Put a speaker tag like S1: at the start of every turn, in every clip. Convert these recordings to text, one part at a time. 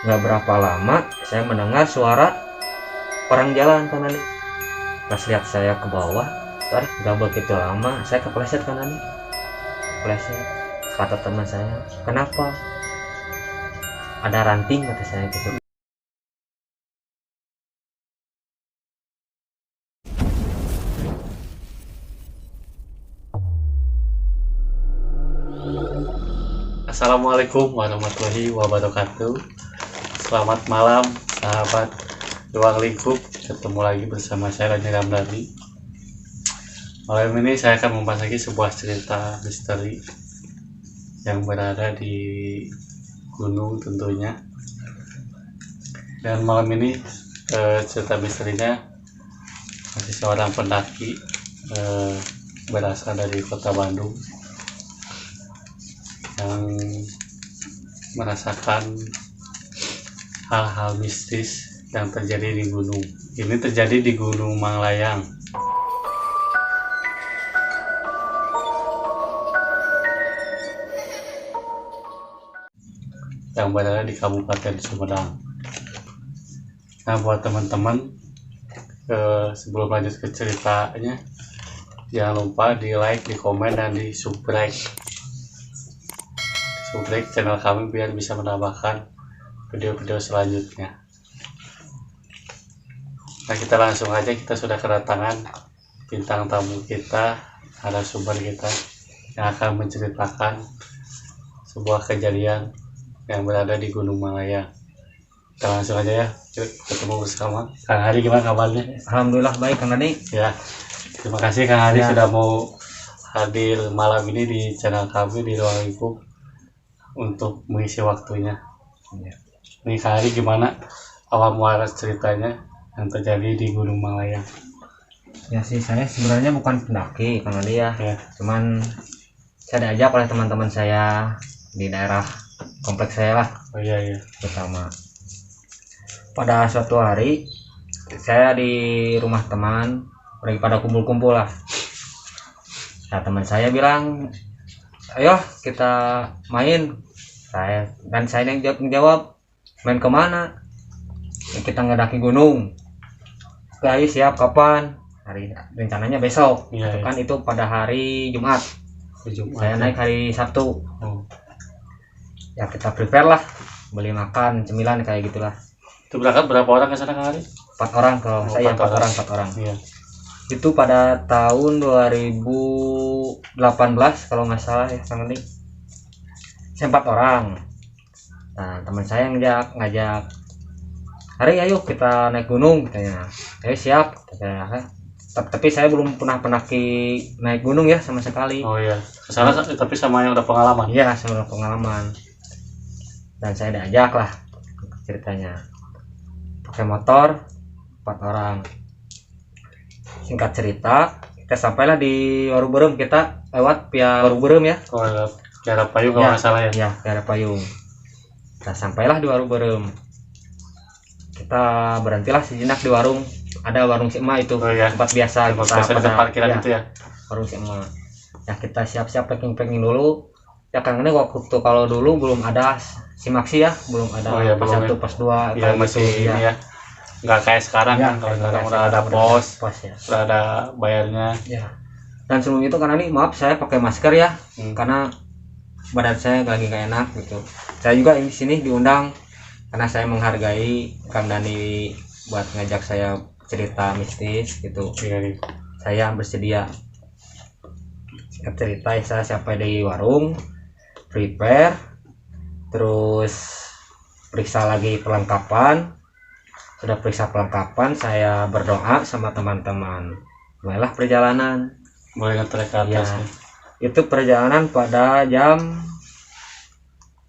S1: Nggak berapa lama saya mendengar suara orang jalan kanan. Pas lihat saya ke bawah, nggak begitu lama saya kepleset kanan. Kepleset. Kata teman saya, kenapa? Ada ranting kata saya gitu.
S2: Assalamualaikum warahmatullahi wabarakatuh. Selamat malam sahabat Ruang Lingkup. Ketemu lagi bersama saya Rani Ramdhani. Malam ini saya akan membahas lagi sebuah cerita misteri yang berada di gunung tentunya. Dan malam ini cerita misterinya masih seorang pendaki berasal dari kota Bandung yang merasakan hal-hal mistis yang terjadi di gunung. Ini terjadi di Gunung Manglayang yang berada di Kabupaten Sumedang. Nah, buat teman-teman, sebelum lanjut ke ceritanya, jangan lupa di like, di komen, dan di subscribe channel kami biar bisa menambahkan video-video selanjutnya. Nah, kita langsung aja, kita sudah kedatangan bintang tamu kita, narasumber kita yang akan menceritakan sebuah kejadian yang berada di Gunung Manglayang. Kita langsung aja ya, ketemu bersama Kang Hari. Gimana kabarnya?
S1: Alhamdulillah baik Kang Dani.
S2: Ya, terima kasih Kang Hari
S1: Ya.
S2: sudah mau hadir malam ini di channel kami di Ruang Lingkup untuk mengisi waktunya.
S1: Ya.
S2: Nih Kang Hari, gimana awal muara ceritanya yang terjadi di Gunung Manglayang?
S1: Ya sih, saya sebenarnya bukan pendaki Kang Dani ya.
S2: Ya.
S1: Cuman saya diajak oleh teman-teman saya di daerah kompleks saya lah,
S2: Oh iya.
S1: pertama. Pada suatu hari saya di rumah teman, lagi pada kumpul-kumpul lah. Nah, teman saya bilang, ayo kita main. Saya yang jawab, main kemana? Ya, kita ngedaki gunung. Oke, ayo siap, kapan? Hari rencananya besok.
S2: Iya,
S1: Kan itu pada hari Jumat. Saya naik hari Sabtu.
S2: Oh.
S1: Ya kita prepare lah, beli makan, cemilan kayak gitulah.
S2: Itu berangkat berapa orang ke sana Kang Hari?
S1: 4 orang kalau
S2: Oh,
S1: saya,
S2: 4 orang.
S1: 4 orang.
S2: Iya.
S1: Itu pada tahun 2018 kalau nggak salah ya Kang Andi. Saya 4 orang. Nah, teman saya ngajak, hari ayo kita naik gunung katanya. Ayo siap katanya. Tapi saya belum pernah pendaki naik gunung ya sama sekali.
S2: Oh iya. Kesana tapi sama yang udah pengalaman.
S1: Iya, sama pengalaman. Dan saya diajak lah ceritanya. Pakai motor 4 orang. Singkat cerita, kita sampailah di Waruberem. Kita lewat via Waruberem ya.
S2: Oh iya. Daerah Payung kalau nggak salah ya.
S1: Ya, daerah Payung. Nah, sampailah di Waruberem. Kita berhentilah sejenak di warung. Ada warung si Emak itu,
S2: Oh iya.
S1: tempat biasa
S2: Tempat
S1: kita
S2: biasa di parkiran itu ya.
S1: warung si Emak. Ya kita siap-siap packing dulu. Ya kan ini waktu itu kalau dulu belum ada simaksi ya, belum ada
S2: Oh iya,
S1: pas
S2: belum
S1: 1
S2: ya.
S1: pas 2
S2: Iya, masih ini ya. Nggak kayak sekarang
S1: Ya,
S2: kan, kalau
S1: kayak
S2: sekarang
S1: nggak
S2: udah
S1: kayak
S2: ada
S1: sekarang
S2: pos,
S1: ya.
S2: udah ada bayarnya.
S1: Ya. Dan sebelum itu karena ini maaf saya pakai masker ya, karena badan saya lagi nggak enak gitu. Saya juga di sini diundang karena saya menghargai Kang Dani buat ngajak saya cerita mistis gitu.
S2: Iya.
S1: Saya bersedia. Singkat cerita saya sampai di warung, prepare, terus periksa lagi perlengkapan. Sudah periksa perlengkapan, saya berdoa sama teman-teman. Mulailah perjalanan.
S2: Boleh ngetrek ke atas
S1: Ya.
S2: ya.
S1: Itu perjalanan pada jam,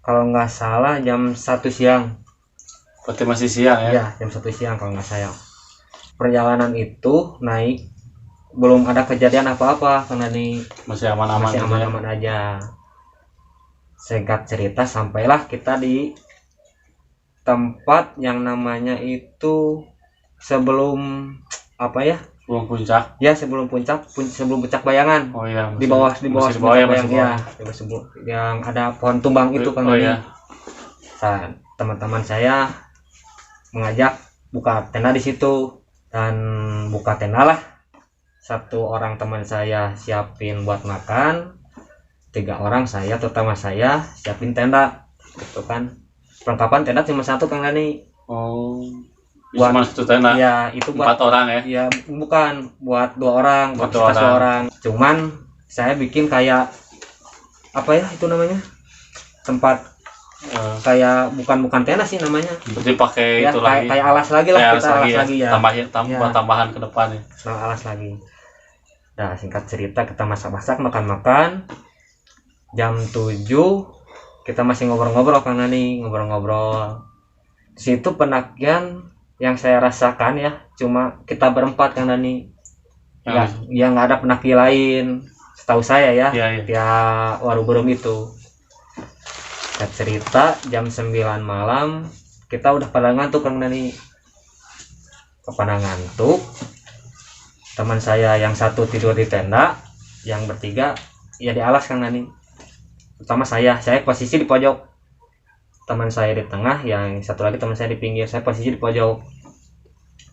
S1: kalau nggak salah jam 1 siang.
S2: Berarti masih siang ya.
S1: Ya, jam 1 siang kalau nggak salah. Perjalanan itu naik, belum ada kejadian apa-apa karena ini
S2: Masih aman-aman
S1: masih
S2: gitu ya.
S1: aman-aman aja. Singkat cerita sampailah kita di tempat yang namanya itu sebelum apa ya?
S2: Belum puncak.
S1: Ya sebelum puncak Bayangan.
S2: Oh iya.
S1: Di bawah
S2: masih di bawah ya,
S1: Puncak
S2: masih
S1: Bayang,
S2: bawah.
S1: ya, di bawah yang ada pohon tumbang itu kan
S2: Oh
S1: ini.
S2: iya.
S1: teman-teman saya mengajak buka tenda di situ, dan buka tenda lah. Satu orang teman saya siapin buat makan, 3 orang saya terutama saya siapin tenda gitu kan. Perlengkapan tenda cuma satu Kang Dani.
S2: Oh,
S1: Buat
S2: cuma satu tenda.
S1: ya itu buat
S2: 4 orang ya.
S1: ya bukan buat 2 orang, buat
S2: Buat 2
S1: kita 2 orang. Cuman saya bikin kayak apa ya itu namanya, tempat kayak bukan tenda sih namanya.
S2: Berarti pakai
S1: Ya,
S2: itu lagi.
S1: kayak alas lagi lah,
S2: Kayak
S1: kita alas lagi ya. Ya.
S2: Tambahan ke depan ya.
S1: Nah, alas lagi. Nah, singkat cerita kita masak-masak, makan-makan. Jam 7 kita masih ngobrol-ngobrol Kang Nani, ngobrol-ngobrol. Di situ penakian yang saya rasakan ya, cuma kita berempat Kang Nani. Yang nggak ada penaki lain, setahu saya ya.
S2: Iya.
S1: Ya Waruburung itu. Singkat cerita jam 9 malam kita udah pada ngantuk Kang Nani. Kepada ngantuk, teman saya yang satu tidur di tenda, yang bertiga ya di alas Kang Nani. Pertama saya posisi di pojok, teman saya di tengah, yang satu lagi teman saya di pinggir, saya posisi di pojok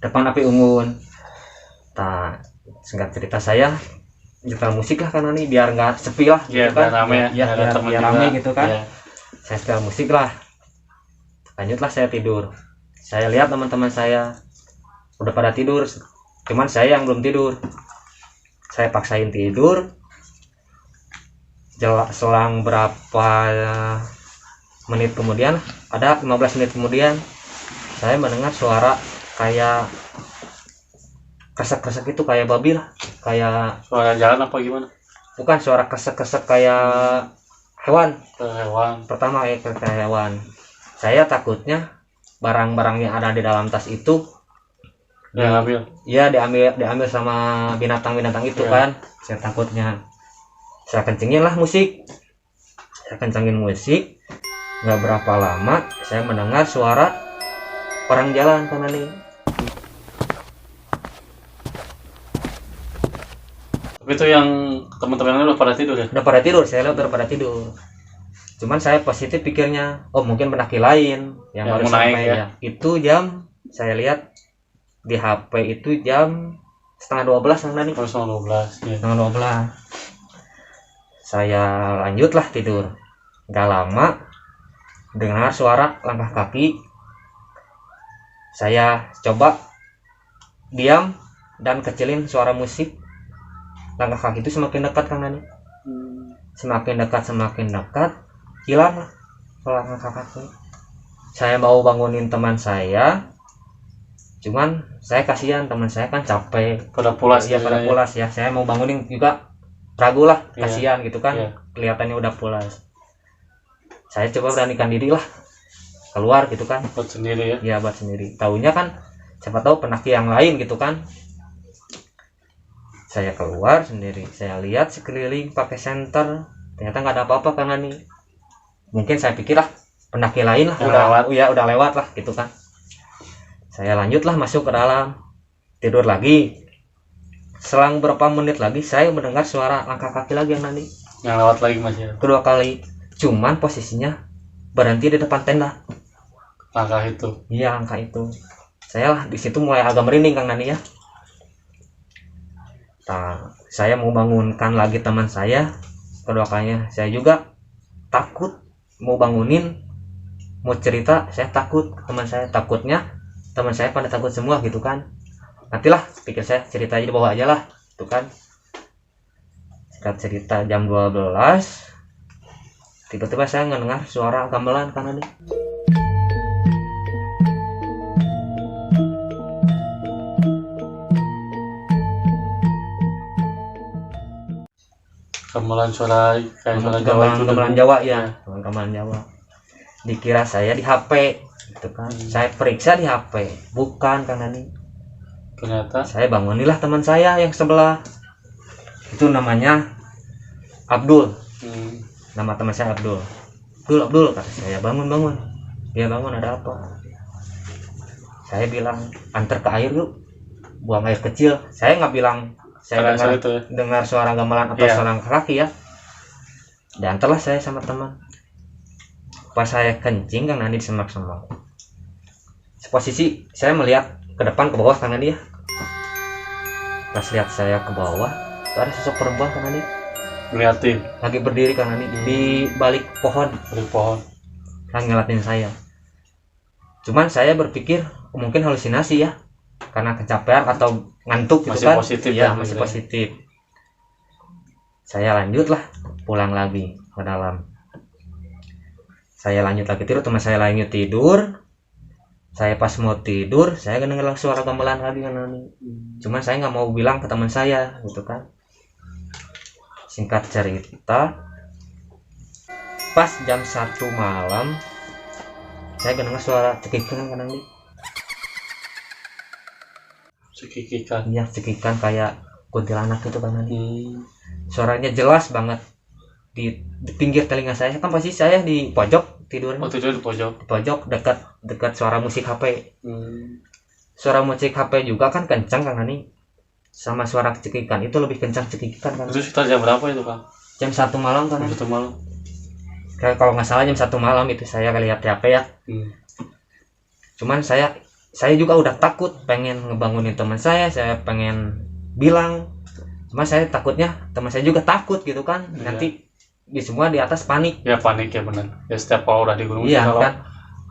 S1: depan api unggun. Nah, singkat cerita saya nyetel musik lah Kang Nani biar nggak sepi lah
S2: Iya,
S1: gitu kan.
S2: rame
S1: Ya, biar rame gitu kan.
S2: Iya.
S1: Saya setel musik lah, lanjutlah saya tidur. Saya lihat teman-teman saya udah pada tidur, cuman saya yang belum tidur. Saya paksain tidur. Selang berapa menit kemudian, ada 15 menit kemudian, saya mendengar suara kayak kresek-kresek itu, kayak babi lah, kayak
S2: Suara jalan apa gimana?
S1: bukan, suara kresek-kresek kayak hewan.
S2: Hewan.
S1: Pertama kayak hewan. Saya takutnya barang-barang yang ada di dalam tas itu
S2: Diambil.
S1: ya diambil sama binatang-binatang itu
S2: Ya.
S1: kan. Saya takutnya. Saya kencengin lah musik. Saya kencengin musik. Nggak berapa lama saya mendengar suara orang jalan Kang Nani.
S2: Tapi itu yang teman-teman udah pada tidur ya?
S1: Udah pada tidur, saya lihat udah pada tidur. Cuman saya positif pikirnya, oh mungkin pendaki lain yang baru
S2: mau naik
S1: sampai
S2: ya.
S1: ya. Itu jam, saya lihat di HP itu jam setengah 12 Kang Nani.
S2: Terus 12 ya.
S1: Setengah 12. Saya lanjutlah tidur. Gak lama dengar suara langkah kaki. Saya coba diam dan kecilin suara musik. Langkah kaki itu semakin dekat Kang Nani. Semakin dekat, hilang lah suara langkah kaki. Saya mau bangunin teman saya, cuman saya kasihan, teman saya kan capek,
S2: Pada pulas
S1: ya pada pulas ya. Saya mau bangunin juga ragu lah,
S2: Iya.
S1: kasihan gitu kan.
S2: Iya.
S1: Kelihatannya udah pulas. Saya coba beranikan diri lah keluar gitu kan.
S2: Buat sendiri ya.
S1: Ya buat sendiri. Taunya kan siapa tahu pendaki yang lain gitu kan. Saya keluar sendiri. Saya lihat sekeliling pakai senter. Ternyata nggak ada apa-apa Kang Nani. Mungkin saya pikir lah pendaki lain lah udah lewat lah gitu kan. Saya lanjutlah masuk ke dalam, tidur lagi. Selang berapa menit lagi saya mendengar suara langkah kaki lagi Kang Nani.
S2: Yang lewat lagi Mas ya.
S1: Kedua kali. Cuman posisinya berhenti di depan tenda.
S2: Langkah itu.
S1: Iya, angka itu. Saya lah di situ mulai agak merinding Kang Nani ya. Nah, saya mau bangunkan lagi teman saya. Kedua kalinya saya juga takut mau bangunin, mau cerita, saya takut ke teman saya. Takutnya teman saya pada takut semua gitu kan. Nantilah pikir saya cerita aja di bawah aja lah gitu kan. Singkat cerita jam 12 tiba-tiba saya mendengar suara gamelan Kang Nani.
S2: Gamelan suara kayak suara Jawa itu.
S1: Gamelan Jawa ya, gamelan Jawa. Dikira saya di HP gitu kan. Saya periksa di HP, bukan Kang Nani.
S2: Ternyata
S1: Saya bangunilah teman saya yang sebelah. Itu namanya Abdul. Nama teman saya Abdul. Abdul kata saya, bangun. Dia bangun, ada apa? Saya bilang antar ke air yuk, buang air kecil. Saya nggak bilang saya dengar suara gamelan atau suara kaki ya. Diantarlah saya sama teman. Pas saya kencing Kang Nani di semak-semak, posisi saya melihat ke depan ke bawah Kang Nani ya. Pas lihat saya ke bawah, itu ada sosok perempuan Kang Nani
S2: ngeliatin
S1: lagi berdiri Kang Nani di balik pohon,
S2: dari pohon.
S1: lagi ngeliatin saya. Cuman saya berpikir mungkin halusinasi ya, karena kecapean atau ngantuk gitu
S2: Masih
S1: kan.
S2: positif
S1: ya
S2: ya,
S1: masih
S2: gitu ya.
S1: positif. Saya lanjutlah pulang lagi ke dalam. Saya lanjut lagi tidur, teman saya lainnya tidur. Saya pas mau tidur, saya dengar suara gamelan lagi Kang Nani. Cuman saya nggak mau bilang ke teman saya gitu kan. Singkat cerita, pas jam 1 malam saya dengar suara cekikan Kang Nani.
S2: Cekikikan.
S1: Iya, cekikan kayak kuntilanak gitu Kang Nani. Suaranya jelas banget di pinggir telinga saya. Kan pasti saya di pojok tidur.
S2: Oh, tidur di pojok.
S1: Di pojok dekat suara musik HP. Suara musik HP juga kan kencang Kang Nani. Sama suara cekikan itu lebih kencang cekikan kan.
S2: Itu sekitar jam berapa itu Kang?
S1: Jam 1 malam Kang.
S2: Jam 1 malam.
S1: Kayak kalau nggak salah jam 1 malam itu saya lihat HP ya. Cuman saya juga udah takut, pengen ngebangunin teman saya pengen bilang. Cuma saya takutnya teman saya juga takut gitu kan.
S2: Iya.
S1: Nanti di semua di atas panik.
S2: Ya panik ya benar. Ya setiap kalau udah di gunung
S1: Iya
S2: kalau
S1: kan.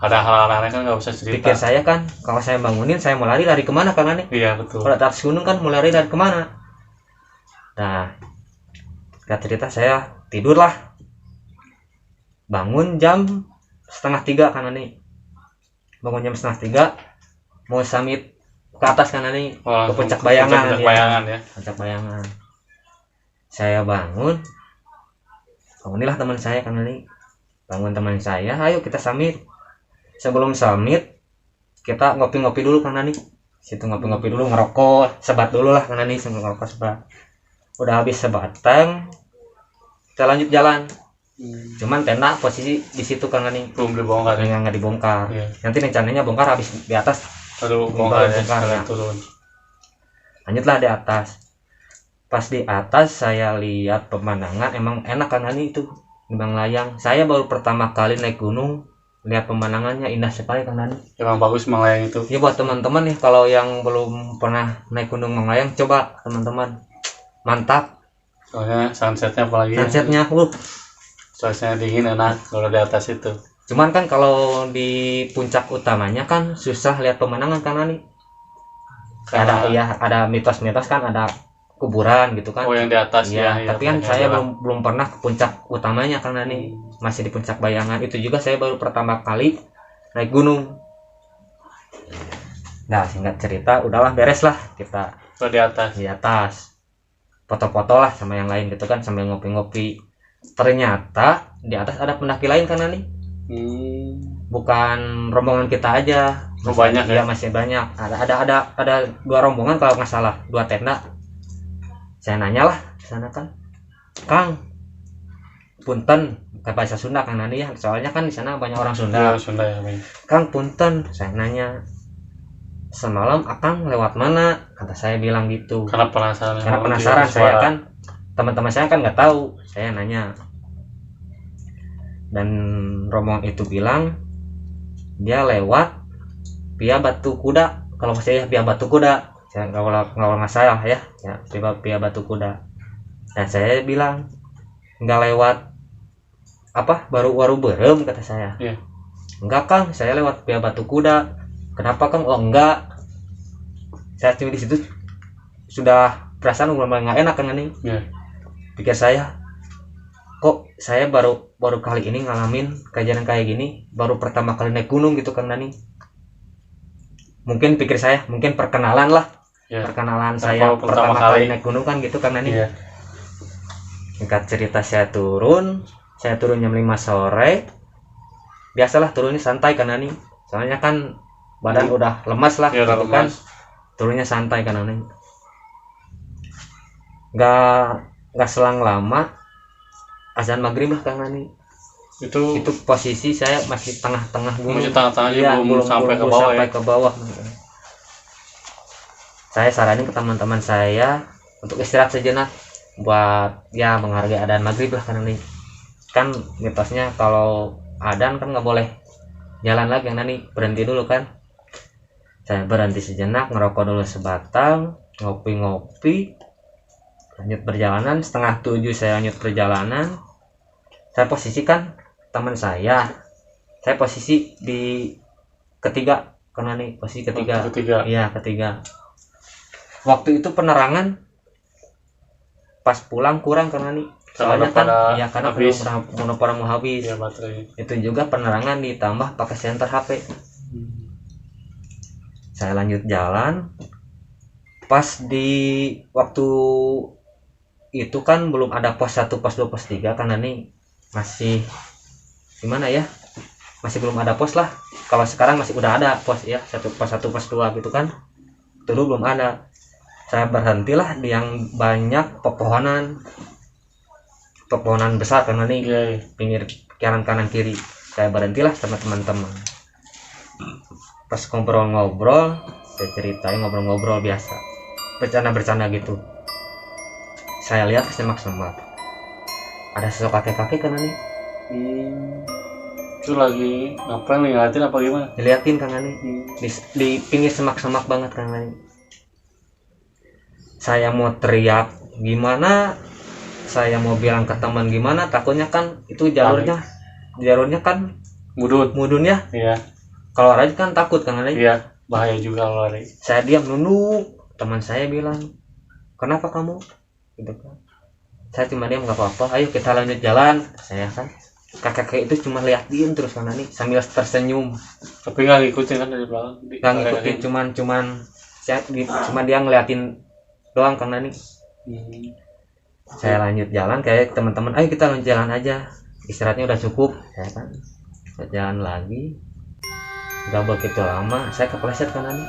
S2: ada hal aneh kan nggak usah cerita.
S1: Pikir saya kan kalau saya bangunin saya mau lari kemana Kang Nani?
S2: Iya betul.
S1: Kalau di atas gunung kan mau lari dari kemana? Nah, cerita saya tidurlah. Bangun jam 2:30 Kang Nani. Bangun jam 2:30 mau summit ke atas Kang Nani, ke puncak bayangan.
S2: Puncak bayangan ya.
S1: Puncak bayangan. Saya bangun. Bangunlah teman saya Kang Nani. Bangun teman saya, ayo kita summit. Sebelum summit kita ngopi-ngopi dulu Kang Nani. Situ ngopi-ngopi dulu, ngerokok, sebat dulu lah Kang Nani, ngerokok sebat. Udah habis sebatang, kita lanjut jalan. Cuman tenda posisi di situ Kang Nani
S2: Belum dibongkar ya.
S1: nggak dibongkar.
S2: Iya.
S1: Nanti rencananya bongkar habis di atas.
S2: Aduh
S1: Baru
S2: bongkar ya,
S1: bongkar,
S2: sekalian
S1: ya.
S2: turun.
S1: Lanjutlah di atas. Pas di atas saya lihat pemandangan emang enak Kang Nani itu di Bang Layang. Saya baru pertama kali naik gunung, lihat pemandangannya indah sekali Kang Nani.
S2: Emang bagus Manglayang itu.
S1: Ya buat teman-teman nih kalau yang belum pernah naik gunung Bang Layang, coba teman-teman. Mantap.
S2: Soalnya sunsetnya apalagi.
S1: Sunsetnya
S2: Cuacanya dingin enak kalau di atas itu.
S1: Cuman kan kalau di puncak utamanya kan susah lihat pemandangan Kang Nani. Ada mitos-mitos kan, ada kuburan gitu kan.
S2: Oh yang di atas
S1: ya.
S2: ya.
S1: Tapi kan
S2: ya,
S1: saya
S2: ya.
S1: belum pernah ke puncak utamanya Kang Nani. Masih di puncak bayangan. Itu juga saya baru pertama kali naik gunung. Nah, singkat cerita udahlah beres lah kita
S2: Kalau di atas.
S1: di atas. Foto-foto lah sama yang lain gitu kan sambil ngopi-ngopi. Ternyata di atas ada pendaki lain Kang Nani. Bukan rombongan kita aja.
S2: Oh, banyak ya?
S1: Masih banyak. Ada 2 rombongan kalau nggak salah, 2 tenda. Saya nanya lah di sana kan, Kang, punten, ke bahasa Sunda Kang Nani ya. Soalnya kan di sana banyak orang Sunda.
S2: Ya, Sunda ya. Baik.
S1: Kang, punten, saya nanya, semalam Akang lewat mana? Kata saya bilang gitu.
S2: Karena penasaran.
S1: Saya kan, teman-teman saya kan nggak tahu. Saya nanya. Dan rombongan itu bilang dia lewat via Batu Kuda. Kalau saya via Batu Kuda, saya kalau nggak salah ya via Batu Kuda. Dan saya bilang nggak lewat baru berem kata saya.
S2: Iya.
S1: Enggak Kang, saya lewat via Batu Kuda. Kenapa Kang? Oh enggak. Saya di situ sudah perasaan mulai nggak enak Kang Nani.
S2: Iya.
S1: Pikir saya, kok saya baru kali ini ngalamin kejadian kayak gini, baru pertama kali naik gunung gitu Kang Nani. Mungkin pikir saya, mungkin perkenalan lah.
S2: Ya.
S1: Perkenalan saya pertama kali naik gunung kan gitu Kang Nani.
S2: Iya.
S1: Singkat cerita saya turun jam 5 sore. Biasalah turunnya santai Kang Nani. Soalnya kan badan udah lemas lah
S2: Ya,
S1: gitu kan. Turunnya santai Kang Nani. Nggak selang lama azan maghrib lah Kang Nani. Itu posisi saya masih tengah-tengah gunung.
S2: Masih tengah-tengah aja, belum sampai ke bawah
S1: sampai ke bawah. Saya saranin ke teman-teman saya untuk istirahat sejenak buat ya menghargai adzan maghrib lah Kang Nani. Kan mitosnya kalau adan kan nggak boleh jalan lagi kan nih, berhenti dulu kan. Saya berhenti sejenak, ngerokok dulu sebatang, ngopi-ngopi, lanjut perjalanan. 6:30 saya lanjut perjalanan. Saya posisikan teman saya posisi di ketiga karena nih posisi ketiga. Iya, ketiga. Waktu itu penerangan pas pulang kurang karena nih, soalnya kan iya karena pada mau habis ya, baterai. Itu juga penerangan ditambah pakai senter HP. Saya lanjut jalan. Pas di waktu itu kan belum ada pos 1, pos 2, pos 3 karena nih masih gimana ya, masih belum ada pos lah. Kalau sekarang masih udah ada pos ya, pos 1, pos 2 gitu kan. Dulu belum ada. Saya berhentilah di yang banyak pepohonan besar karena nih pinggir kanan kiri. Saya berhentilah sama teman-teman. Pas ngobrol-ngobrol, saya ceritain ngobrol-ngobrol biasa, bercanda gitu. Saya lihat semak-semak ada sosok kakek-kakek karena nih.
S2: Itu lagi ngapain, ngeliatin apa gimana?
S1: Diliatin karena nih di pinggir semak-semak banget karena nih. Saya mau teriak gimana, saya mau bilang ke teman gimana, takutnya kan itu jalurnya kan mudun ya. Iya. Kalau lari kan takut kan lari.
S2: Iya, bahaya juga kalau lari.
S1: Saya diam nunduk. Teman saya bilang, "Kenapa kamu?" Gitu kan. Saya cuma diam, nggak apa-apa. Ayo kita lanjut jalan. Saya kan kakek itu cuma liatin terus kan nih sambil tersenyum.
S2: Tapi nggak ngikutin kan dari belakang.
S1: Nggak ngikutin, cuma dia ngeliatin doang karena nih. Saya lanjut jalan kayak teman-teman, ayo kita lanjut jalan aja, istirahatnya udah cukup. Saya kan jalan lagi, nggak begitu lama saya kepleset karena nih,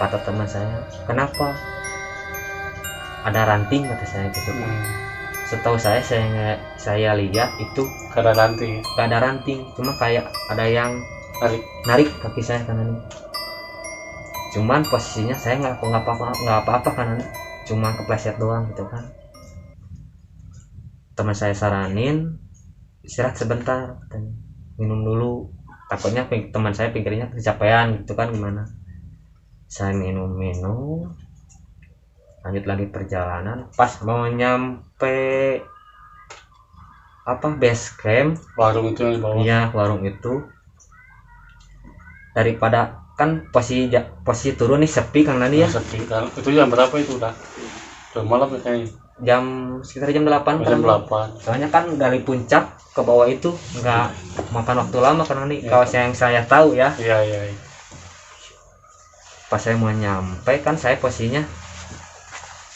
S1: kata teman saya, kenapa? Ada ranting kata saya gitu kan. Setahu saya lihat itu
S2: gak ada ranting,
S1: cuma kayak ada yang narik kaki saya karena nih. Cuman posisinya saya nggak apa-apa karena cuma kepleset doang gitu kan. Teman saya saranin istirahat sebentar, minum dulu, takutnya teman saya pikirnya kecapean gitu kan gimana. Saya minum, lanjut lagi perjalanan. Pas mau nyampe base camp,
S2: warung itu yang di bawah.
S1: Iya, warung itu. Daripada kan posisi turun nih sepi kan nanti ya.
S2: Sepi kan. Itu jam berapa itu udah malam ya kayaknya.
S1: Sekitar jam 8 kan.
S2: Jam 8.
S1: Soalnya kan dari puncak ke bawah itu nggak makan waktu lama karena nih kalau yang saya tahu ya.
S2: Iya.
S1: Pas saya mau nyampe kan saya posisinya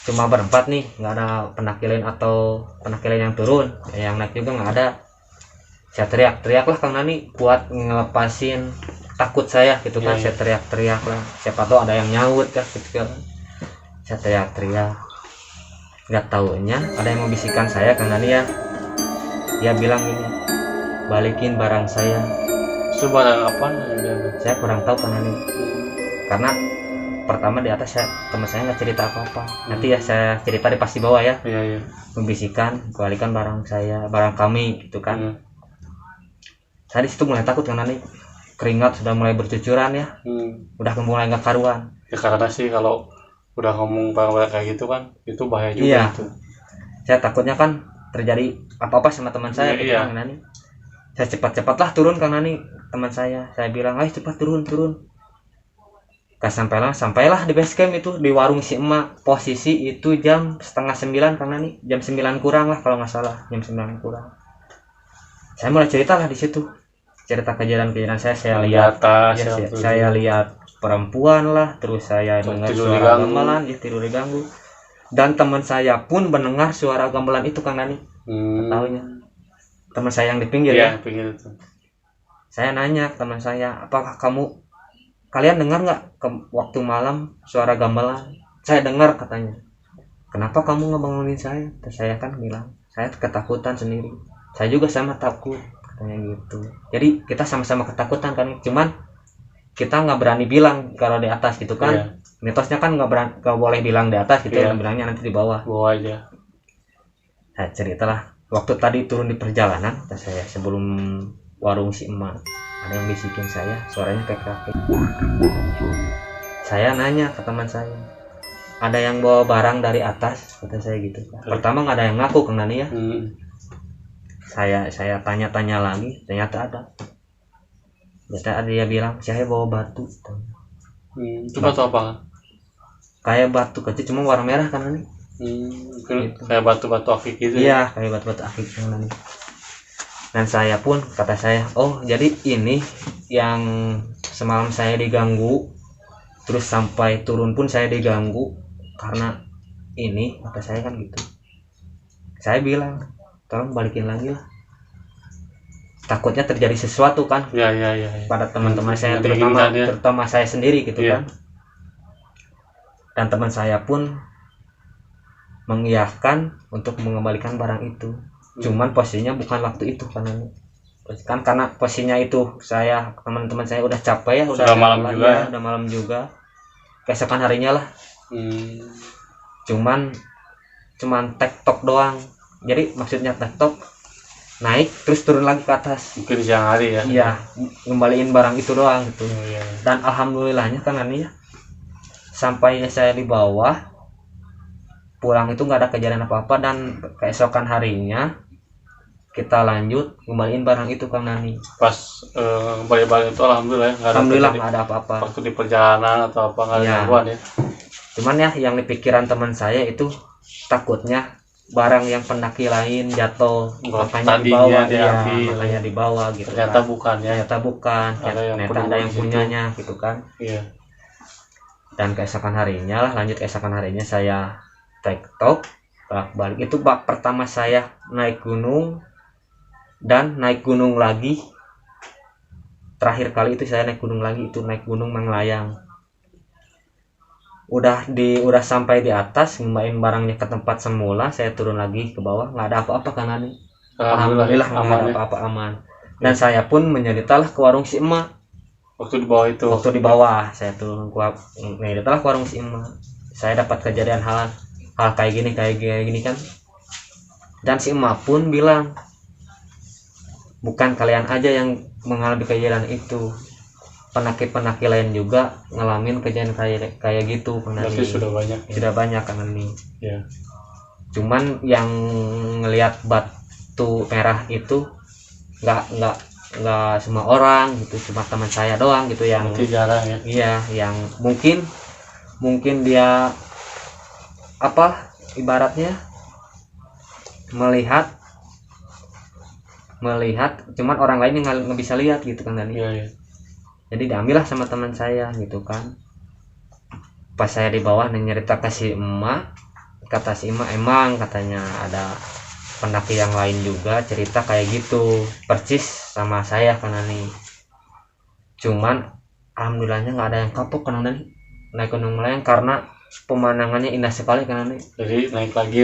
S1: cuma berempat nih, nggak ada penakilin yang turun, yang naik juga nggak ada. Saya teriak lah Kang Nani buat ngelepasin takut saya gitu kan. Saya teriak lah, siapa tahu ada yang nyaut ya gitu kan. Saya teriak, nggak taunya ada yang membisikkan saya Kang Nani ya. Dia bilang gini, balikin barang saya.
S2: Itu barang apa?
S1: Saya kurang tahu Kang Nani, karena pertama di atas teman saya nggak cerita apa-apa. Nanti ya saya cerita di pasti bawah ya.
S2: Iya.
S1: Membisikkan, balikan barang saya, barang kami gitu kan. Saya di situ mulai takut karena nih keringat sudah mulai bercucuran ya. Udah mulai nggak karuan.
S2: Ya karena sih kalau udah ngomong barang kayak gitu kan, itu bahaya juga.
S1: Iya.
S2: Itu.
S1: Saya takutnya kan terjadi apa-apa sama teman saya gitu kan nih. Saya cepat-cepatlah turun karena nih teman saya bilang, ayo cepat turun. Sampailah di base camp itu, di warung si emak. Posisi itu jam 8:30 karena nih jam 9 kurang lah kalau nggak salah, jam 9 kurang. Saya mulai cerita lah di situ, cerita kejadian saya lihat saya lihat perempuan lah, terus saya dengar suara gamelan, tidur diganggu, dan teman saya pun mendengar suara gamelan itu Kang Nani. Tahunya teman saya yang di pinggir ya.
S2: Pinggir itu.
S1: Saya nanya teman saya, apakah kalian dengar nggak waktu malam suara gamelan? Saya dengar katanya. Kenapa kamu ngebangunin saya? Terus saya kan bilang, saya ketakutan sendiri. Saya juga sama takut katanya gitu. Jadi kita sama-sama ketakutan kan. Cuman kita nggak berani bilang kalau di atas gitu kan. Mitosnya kan nggak boleh bilang di atas gitu. Bilangnya nanti di bawah.
S2: Bawah aja.
S1: Saya ceritalah waktu tadi turun di perjalanan kata saya sebelum warung si emak ada yang bisikin saya, suaranya kayak kakek. Saya nanya ke teman saya, ada yang bawa barang dari atas kata saya gitu. Pertama nggak ada yang ngaku Kang Nani ya. Saya tanya-tanya lagi, ternyata ada. Ternyata dia bilang saya bawa batu.
S2: Itu batu apa?
S1: Kayak batu kecil cuma warna merah kan Nani.
S2: Gitu. Kayak batu-batu akik gitu.
S1: Iya, kayak batu-batu akik Kang Nani. Dan saya pun kata saya, oh jadi ini yang semalam saya diganggu, terus sampai turun pun saya diganggu karena ini, kata saya kan gitu. Saya bilang, tolong balikin lagi lah. Takutnya terjadi sesuatu kan.
S2: Ya.
S1: Pada teman-teman saya, terutama saya sendiri gitu kan. Dan teman saya pun mengiyakan untuk mengembalikan barang itu. Cuman posisinya bukan waktu itu karena posisinya itu saya teman-teman saya udah capek ya, udah malam juga keesokan harinya lah. cuman tektok doang, jadi maksudnya tektok naik terus turun lagi ke atas
S2: mungkin siang hari ya.
S1: Iya, ngembaliin barang itu doang gitu. Dan alhamdulillahnya kan ini ya, sampai saya di bawah pulang itu nggak ada kejadian apa-apa, dan keesokan harinya kita lanjut ngembaliin barang itu Kang Nani.
S2: Pas kembali barang itu alhamdulillah
S1: nggak ada apa-apa.
S2: Waktu di perjalanan atau apa nggak ada gangguan ya.
S1: Cuman ya yang di pikiran teman saya itu takutnya barang yang pendaki lain jatuh, makanya dibawa makanya dibawa gitu.
S2: Ternyata
S1: kan.
S2: bukan ya.
S1: Ternyata bukan. Ternyata ada yang punyanya gitu kan.
S2: Iya.
S1: Dan keesokan harinya saya tektok balik. Itu bak pertama saya naik gunung dan naik gunung lagi. Terakhir kali itu saya naik gunung lagi, itu naik gunung Manglayang. Udah sampai di atas, ngembaliin barangnya ke tempat semula, saya turun lagi ke bawah, nggak ada apa-apa kan nih. Alhamdulillah nggak ada apa-apa, aman. Dan saya pun menyeritalah ke warung si emak.
S2: Waktu di bawah
S1: saya turun menyeritalah ke warung si emak. Saya dapat kejadian hal kayak gini kan. Dan si emak pun bilang, bukan kalian aja yang mengalami kejadian itu, pendaki lain juga ngalamin kejadian kayak gitu.
S2: Berarti sudah banyak
S1: kan ini.
S2: Ya.
S1: Cuman yang ngelihat batu merah itu nggak semua orang gitu, cuma teman saya doang gitu yang
S2: jarang ya.
S1: Iya, yang mungkin dia apa ibaratnya melihat cuman orang lain yang nggak bisa lihat gitu kan Dani.
S2: Iya.
S1: Jadi diambillah sama teman saya gitu kan. Pas saya di bawah nyerita ke si emak, kata si emak emang katanya ada pendaki yang lain juga cerita kayak gitu persis sama saya kan Dani. Cuman alhamdulillahnya nggak ada yang kapok kan Dani naik gunung Melayang, karena pemandangannya indah sekali kan Nani.
S2: Jadi naik lagi.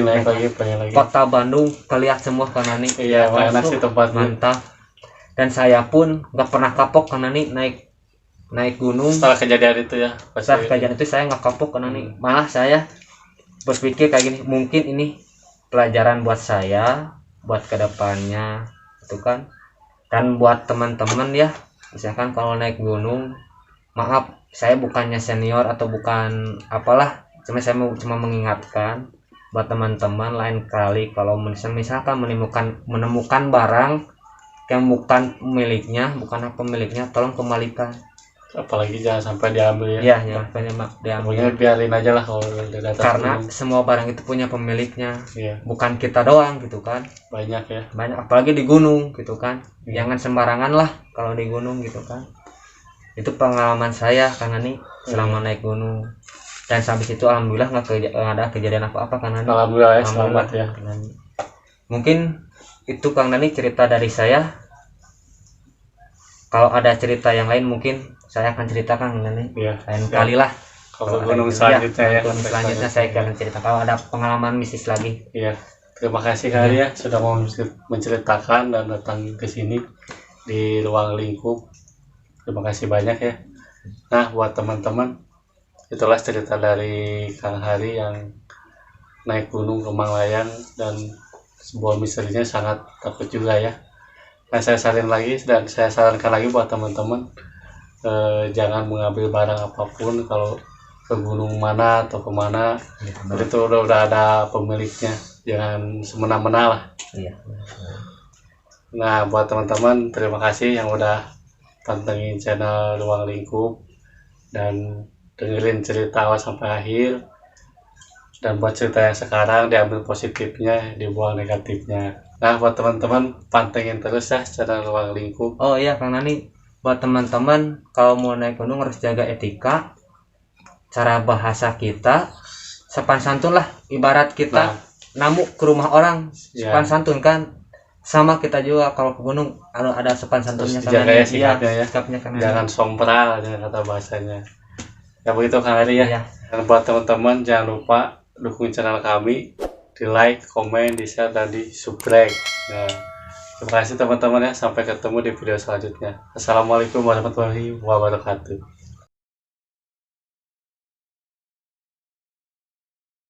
S1: Kota Bandung kelihatan semua kan Nani.
S2: Iya, enak sih tempatnya.
S1: Mantap. Dan saya pun nggak pernah kapok kan Nani naik gunung.
S2: Setelah kejadian itu ya.
S1: Setelah kejadian itu saya nggak kapok kan Nani. Malah saya berpikir kayak gini, mungkin ini pelajaran buat saya, buat kedepannya, itu kan. Dan buat teman-teman ya, misalkan kalau naik gunung, maaf saya bukannya senior atau bukan apalah, saya cuma mengingatkan buat teman-teman lain kali kalau misalkan menemukan barang yang bukan miliknya, bukan pemiliknya, tolong kembalikan.
S2: Apalagi jangan sampai diambil ya.
S1: Iya, jangan diambil.
S2: Pokoknya biarin aja lah kalau udah datang.
S1: Karena semua barang itu punya pemiliknya.
S2: Iya.
S1: Bukan kita doang gitu kan.
S2: Banyak ya.
S1: Banyak, apalagi di gunung gitu kan. Jangan sembarangan lah kalau di gunung gitu kan. Itu pengalaman saya karena nih selama naik gunung. Dan habis itu alhamdulillah nggak ada kejadian apa-apa karena
S2: alhamdulillah ya, selamat ya.
S1: Mungkin itu Kang Dani cerita dari saya. Kalau ada cerita yang lain mungkin saya akan ceritakan Dani.
S2: Iya.
S1: Lain kali lah.
S2: Kalau gunung selanjutnya ya.
S1: Selanjutnya saya akan cerita kalau ada pengalaman mistis lagi.
S2: Iya. Terima kasih kali ya sudah mau menceritakan dan datang ke sini di Ruang Lingkup. Terima kasih banyak ya. Nah, buat teman-teman, itulah cerita dari Kang Hari yang naik gunung ke Manglayang dan sebuah misterinya sangat takut juga ya. Nah, saya sarankan lagi buat teman-teman, jangan mengambil barang apapun kalau ke gunung mana atau kemana, itu udah ada pemiliknya, jangan semena-mena lah.
S1: Iya.
S2: Nah, buat teman-teman, terima kasih yang udah pantengin channel Ruang Lingkup dan dengerin cerita awal sampai akhir. Dan buat cerita yang sekarang diambil positifnya, dibuang negatifnya. Nah, buat teman-teman pantengin terus ya channel Ruang Lingkup.
S1: Oh iya Kang Nani, buat teman-teman kalau mau naik gunung harus jaga etika, cara bahasa kita, sopan santun lah. Ibarat kita namu ke rumah orang, sopan santun kan. Sama kita juga kalau ke gunung ada sopan santunnya,
S2: jaga ya sikapnya ya.
S1: Sikapnya Kang Nani.
S2: Jangan sompral dengan kata bahasanya. Ya begitu Kang Nani ya.
S1: Iya.
S2: Dan buat teman-teman jangan lupa dukung channel kami, di like, komen, di share, dan di subscribe. Nah, terima kasih teman-teman ya, sampai ketemu di video selanjutnya. Assalamualaikum warahmatullahi wabarakatuh.